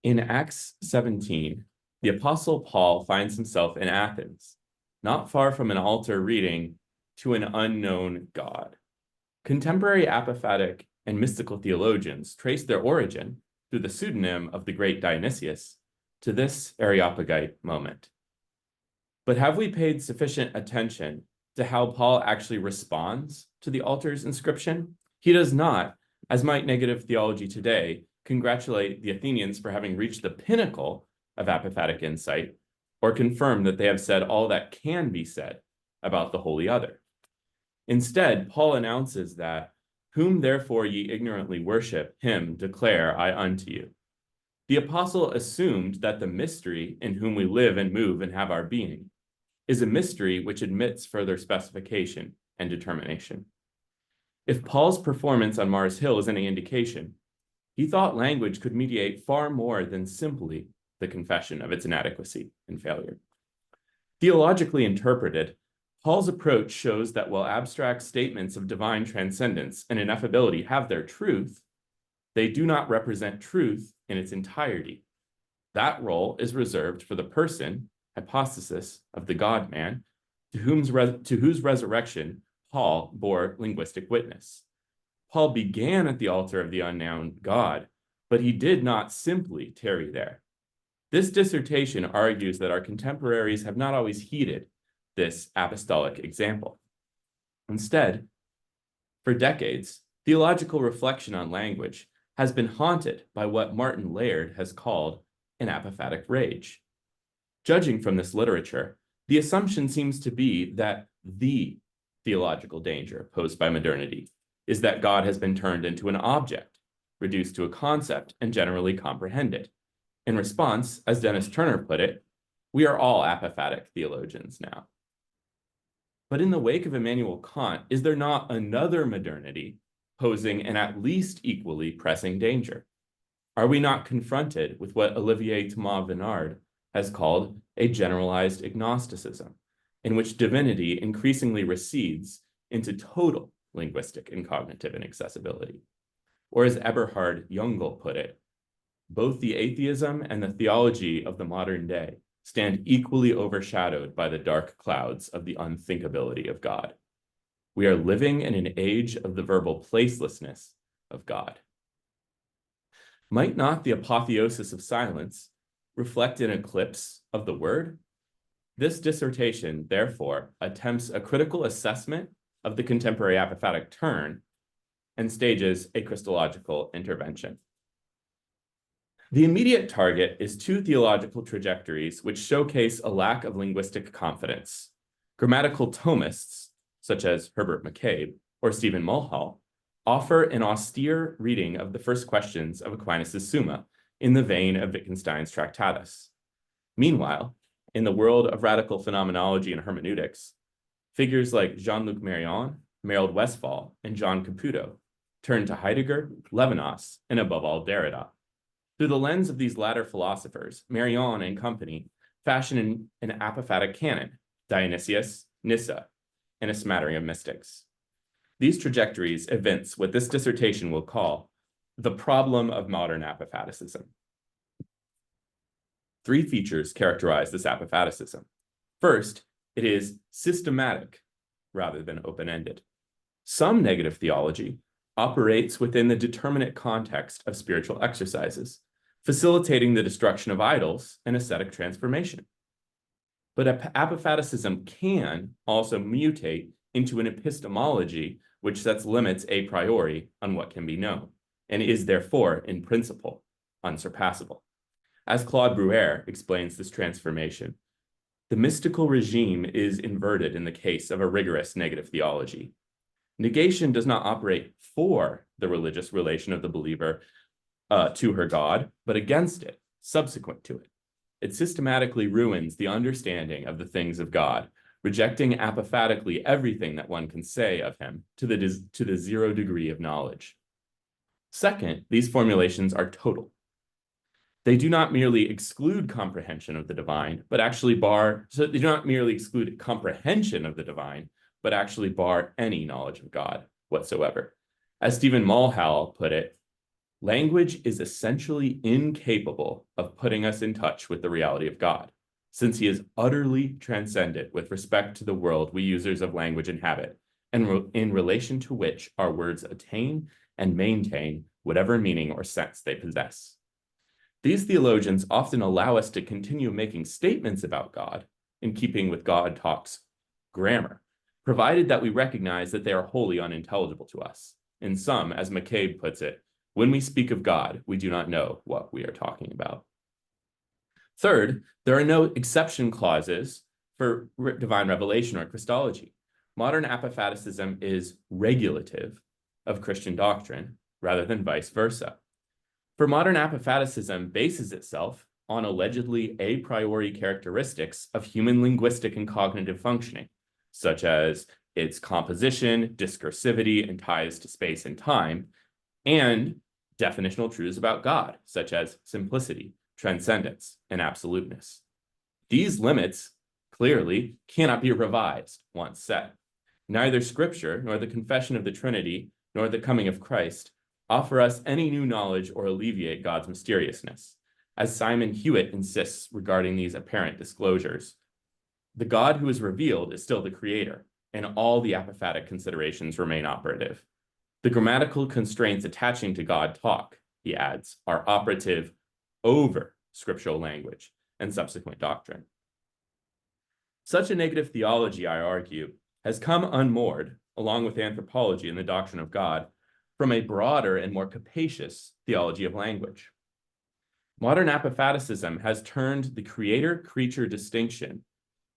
In Acts 17, the Apostle Paul finds himself in Athens, not far from an altar reading "To an Unknown God." Contemporary apophatic and mystical theologians trace their origin, through the pseudonym of the great Dionysius, to this Areopagite moment. But have we paid sufficient attention to how Paul actually responds to the altar's inscription? He does not, as might negative theology today, congratulate the Athenians for having reached the pinnacle of apophatic insight, or confirm that they have said all that can be said about the holy other. Instead, Paul announces that, "Whom therefore ye ignorantly worship, him declare I unto you." The apostle assumed that the mystery in whom we live and move and have our being is a mystery which admits further specification and determination. If Paul's performance on Mars Hill is any indication, he thought language could mediate far more than simply the confession of its inadequacy and failure. Theologically interpreted, Paul's approach shows that while abstract statements of divine transcendence and ineffability have their truth, they do not represent truth in its entirety. That role is reserved for the person, hypostasis, of the God-man, to whose resurrection Paul bore linguistic witness. Paul began at the altar of the unknown God, but he did not simply tarry there. This dissertation argues that our contemporaries have not always heeded this apostolic example. Instead, for decades, theological reflection on language has been haunted by what Martin Laird has called an apophatic rage. Judging from this literature, the assumption seems to be that the theological danger posed by modernity is that God has been turned into an object, reduced to a concept, and generally comprehended. In response, as Dennis Turner put it, we are all apophatic theologians now. But in the wake of Immanuel Kant, is there not another modernity posing an at least equally pressing danger? Are we not confronted with what Olivier Thomas Venard has called a generalized agnosticism, in which divinity increasingly recedes into total linguistic and cognitive inaccessibility? Or as Eberhard Jungel put it, both the atheism and the theology of the modern day stand equally overshadowed by the dark clouds of the unthinkability of God. We are living in an age of the verbal placelessness of God. Might not the apotheosis of silence reflect an eclipse of the word? This dissertation, therefore, attempts a critical assessment of the contemporary apophatic turn and stages a Christological intervention. The immediate target is two theological trajectories which showcase a lack of linguistic confidence. Grammatical Thomists, such as Herbert McCabe or Stephen Mulhall, offer an austere reading of the first questions of Aquinas' Summa in the vein of Wittgenstein's Tractatus. Meanwhile, in the world of radical phenomenology and hermeneutics, figures like Jean-Luc Marion, Merrill Westphal, and John Caputo turn to Heidegger, Levinas, and above all, Derrida. Through the lens of these latter philosophers, Marion and company fashion an apophatic canon, Dionysius, Nyssa, and a smattering of mystics. These trajectories evince what this dissertation will call the problem of modern apophaticism. Three features characterize this apophaticism. First, it is systematic rather than open-ended. Some negative theology operates within the determinate context of spiritual exercises, facilitating the destruction of idols and ascetic transformation. But apophaticism can also mutate into an epistemology which sets limits a priori on what can be known, and is therefore, in principle, unsurpassable. As Claude Bruer explains this transformation, the mystical regime is inverted in the case of a rigorous negative theology. Negation does not operate for the religious relation of the believer to her God, but against it, subsequent to it. It systematically ruins the understanding of the things of God, rejecting apophatically everything that one can say of him to the 0 degree of knowledge. Second, these formulations are total. They do not merely exclude comprehension of the divine, but actually they do not merely exclude comprehension of the divine, but actually bar any knowledge of God whatsoever. As Stephen Mulhall put it, Language is essentially incapable of putting us in touch with the reality of God, since he is utterly transcendent with respect to the world we users of language inhabit, and in relation to which our words attain and maintain whatever meaning or sense they possess. These theologians often allow us to continue making statements about God in keeping with God talk's grammar, provided that we recognize that they are wholly unintelligible to us. In sum, as McCabe puts it, when we speak of God, we do not know what we are talking about. Third, there are no exception clauses for divine revelation or Christology. Modern apophaticism is regulative of Christian doctrine rather than vice versa. For modern apophaticism bases itself on allegedly a priori characteristics of human linguistic and cognitive functioning, such as its composition, discursivity, and ties to space and time, and definitional truths about God, such as simplicity, transcendence, and absoluteness. These limits clearly cannot be revised once set. Neither Scripture, nor the confession of the Trinity, nor the coming of Christ offer us any new knowledge or alleviate God's mysteriousness. As Simon Hewitt insists regarding these apparent disclosures, the God who is revealed is still the creator, and all the apophatic considerations remain operative. The grammatical constraints attaching to God talk, he adds, are operative over scriptural language and subsequent doctrine. Such a negative theology, I argue, has come unmoored, along with anthropology and the doctrine of God, from a broader and more capacious theology of language. Modern apophaticism has turned the creator-creature distinction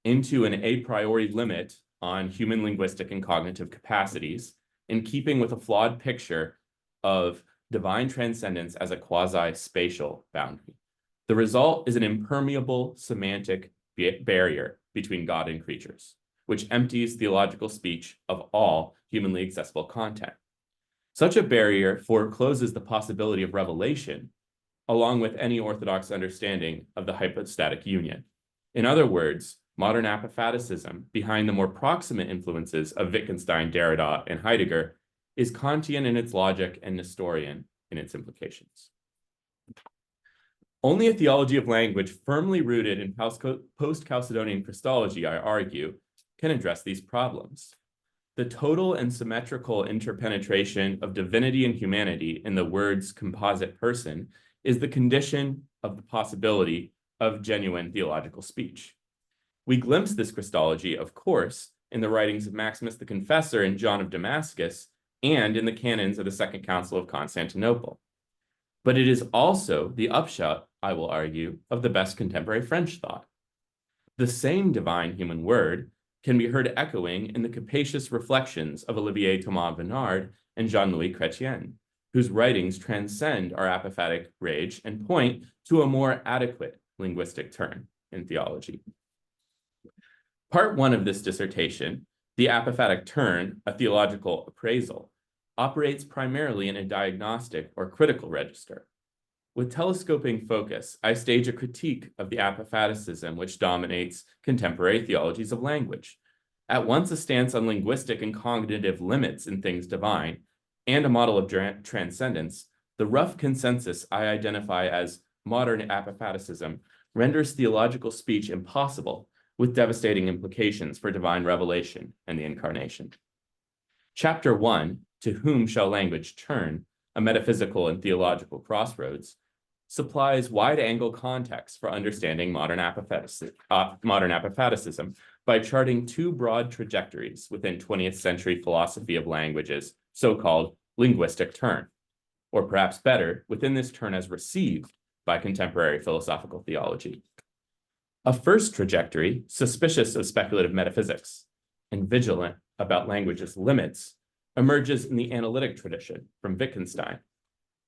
into an a priori limit on human linguistic and cognitive capacities, in keeping with a flawed picture of divine transcendence as a quasi-spatial boundary. The result is an impermeable semantic barrier between God and creatures, which empties theological speech of all humanly accessible content. Such a barrier forecloses the possibility of revelation, along with any orthodox understanding of the hypostatic union. In other words, modern apophaticism, behind the more proximate influences of Wittgenstein, Derrida, and Heidegger, is Kantian in its logic and Nestorian in its implications. Only a theology of language firmly rooted in post-Chalcedonian Christology, I argue, can address these problems. The total and symmetrical interpenetration of divinity and humanity in the word's composite person is the condition of the possibility of genuine theological speech. We glimpse this Christology, of course, in the writings of Maximus the Confessor and John of Damascus, and in the canons of the Second Council of Constantinople. But it is also the upshot, I will argue, of the best contemporary French thought. The same divine human word can be heard echoing in the capacious reflections of Olivier Thomas Bernard and Jean-Louis Chrétien, whose writings transcend our apophatic rage and point to a more adequate linguistic turn in theology. Part one of this dissertation, The Apophatic Turn, a Theological Appraisal, operates primarily in a diagnostic or critical register. With telescoping focus, I stage a critique of the apophaticism which dominates contemporary theologies of language. At once a stance on linguistic and cognitive limits in things divine, and a model of transcendence, the rough consensus I identify as modern apophaticism renders theological speech impossible, with devastating implications for divine revelation and the incarnation. Chapter 1, To Whom Shall Language Turn? A Metaphysical and Theological Crossroads, supplies wide-angle context for understanding modern apophaticism by charting two broad trajectories within 20th century philosophy of language's so-called linguistic turn, or perhaps better, within this turn as received by contemporary philosophical theology. A first trajectory, suspicious of speculative metaphysics and vigilant about language's limits, emerges in the analytic tradition from Wittgenstein,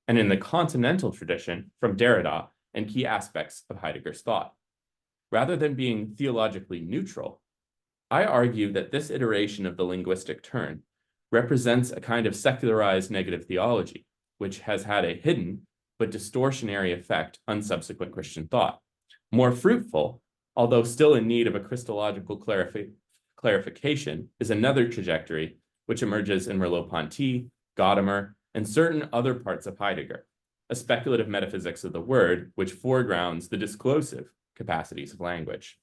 and in the continental tradition from Derrida and key aspects of Heidegger's thought. Rather than being theologically neutral, I argue that this iteration of the linguistic turn represents a kind of secularized negative theology, which has had a hidden but distortionary effect on subsequent Christian thought. More fruitful, although still in need of a Christological clarification, is another trajectory which emerges in Merleau-Ponty, Gadamer, and certain other parts of Heidegger, a speculative metaphysics of the word, which foregrounds the disclosive capacities of language.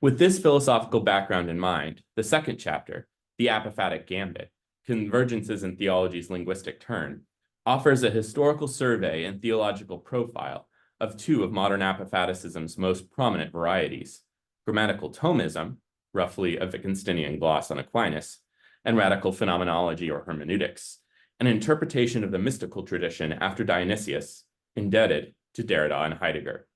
With this philosophical background in mind, the second chapter, The Apophatic Gambit, Convergences in Theology's Linguistic Turn, offers a historical survey and theological profile of two of modern apophaticism's most prominent varieties, grammatical Thomism, roughly a Wittgensteinian gloss on Aquinas, and radical phenomenology or hermeneutics, an interpretation of the mystical tradition after Dionysius, indebted to Derrida and Heidegger.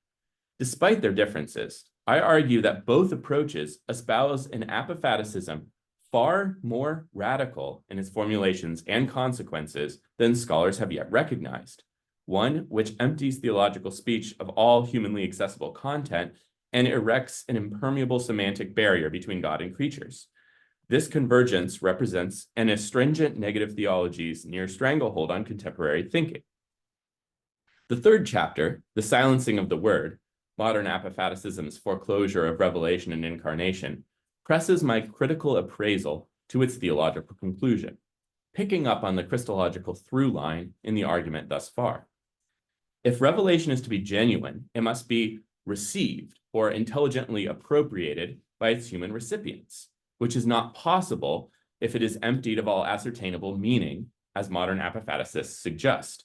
Despite their differences, I argue that both approaches espouse an apophaticism far more radical in its formulations and consequences than scholars have yet recognized, one which empties theological speech of all humanly accessible content and erects an impermeable semantic barrier between God and creatures. This convergence represents an astringent negative theology's near stranglehold on contemporary thinking. The third chapter, The Silencing of the Word, Modern Apophaticism's Foreclosure of Revelation and Incarnation, presses my critical appraisal to its theological conclusion, picking up on the Christological through line in the argument thus far. If revelation is to be genuine, it must be received or intelligently appropriated by its human recipients, which is not possible if it is emptied of all ascertainable meaning, as modern apophaticists suggest.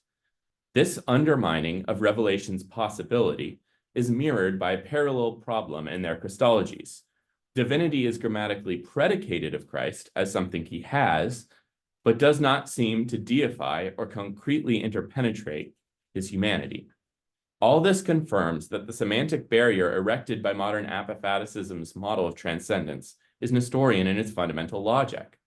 This undermining of revelation's possibility is mirrored by a parallel problem in their Christologies. Divinity is grammatically predicated of Christ as something he has, but does not seem to deify or concretely interpenetrate his humanity. All this confirms that the semantic barrier erected by modern apophaticism's model of transcendence is Nestorian in its fundamental logic.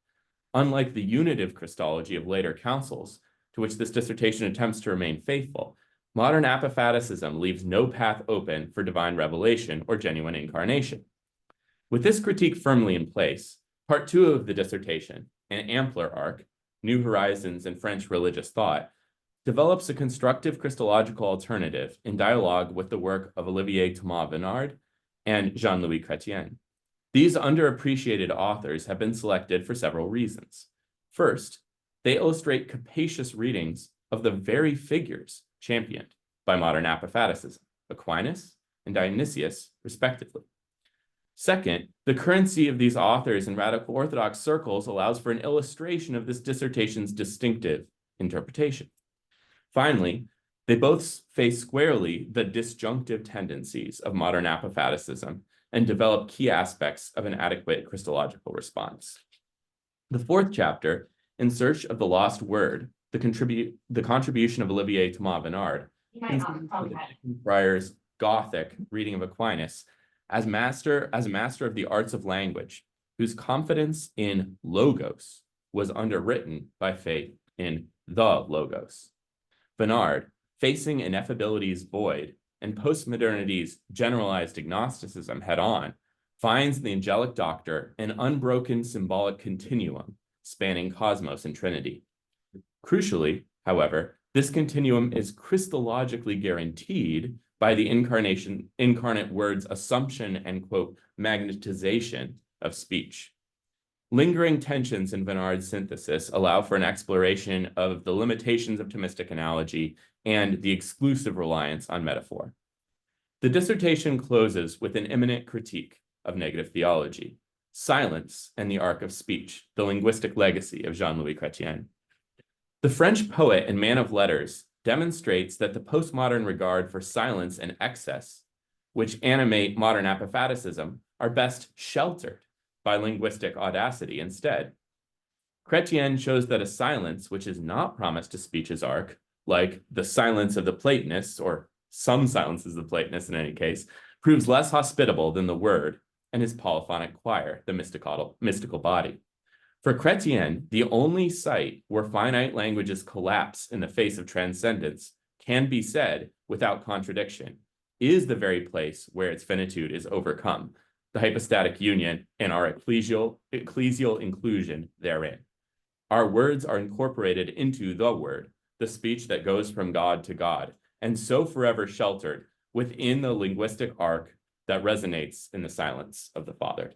Unlike the unitive Christology of later councils, to which this dissertation attempts to remain faithful, modern apophaticism leaves no path open for divine revelation or genuine incarnation. With this critique firmly in place, part 2 of the dissertation, an ampler arc, New Horizons in French Religious Thought, develops a constructive Christological alternative in dialogue with the work of Olivier Thomas Venard and Jean-Louis Chrétien. These underappreciated authors have been selected for several reasons. First, they illustrate capacious readings of the very figures championed by modern apophaticism, Aquinas and Dionysius, respectively. Second, the currency of these authors in radical Orthodox circles allows for an illustration of this dissertation's distinctive interpretation. Finally, they both face squarely the disjunctive tendencies of modern apophaticism and develop key aspects of an adequate Christological response. The fourth chapter, In Search of the Lost Word, the contribution of Olivier Thomas Venard, Friar's Gothic reading of Aquinas as a master of the arts of language, whose confidence in logos was underwritten by faith in the logos. Venard, facing ineffability's void and postmodernity's generalized agnosticism head-on, finds the angelic doctor an unbroken symbolic continuum spanning cosmos and Trinity. Crucially, however, this continuum is Christologically guaranteed by the incarnate word's assumption and, quote, magnetization of speech. Lingering tensions in Venard's synthesis allow for an exploration of the limitations of Thomistic analogy and the exclusive reliance on metaphor. The dissertation closes with an imminent critique of negative theology, silence and the arc of speech, the linguistic legacy of Jean-Louis Chrétien. The French poet and man of letters demonstrates that the postmodern regard for silence and excess, which animate modern apophaticism, are best sheltered by linguistic audacity instead. Chrétien shows that a silence which is not promised to speech's arc, like the silence of the Platonists, or some silences of the Platonists in any case, proves less hospitable than the word and his polyphonic choir, the mystical body. For Chrétien, the only site where finite languages collapse in the face of transcendence can be said without contradiction is the very place where its finitude is overcome, the hypostatic union and our ecclesial inclusion therein. Our words are incorporated into the word, the speech that goes from God to God, and so forever sheltered within the linguistic arc that resonates in the silence of the Father.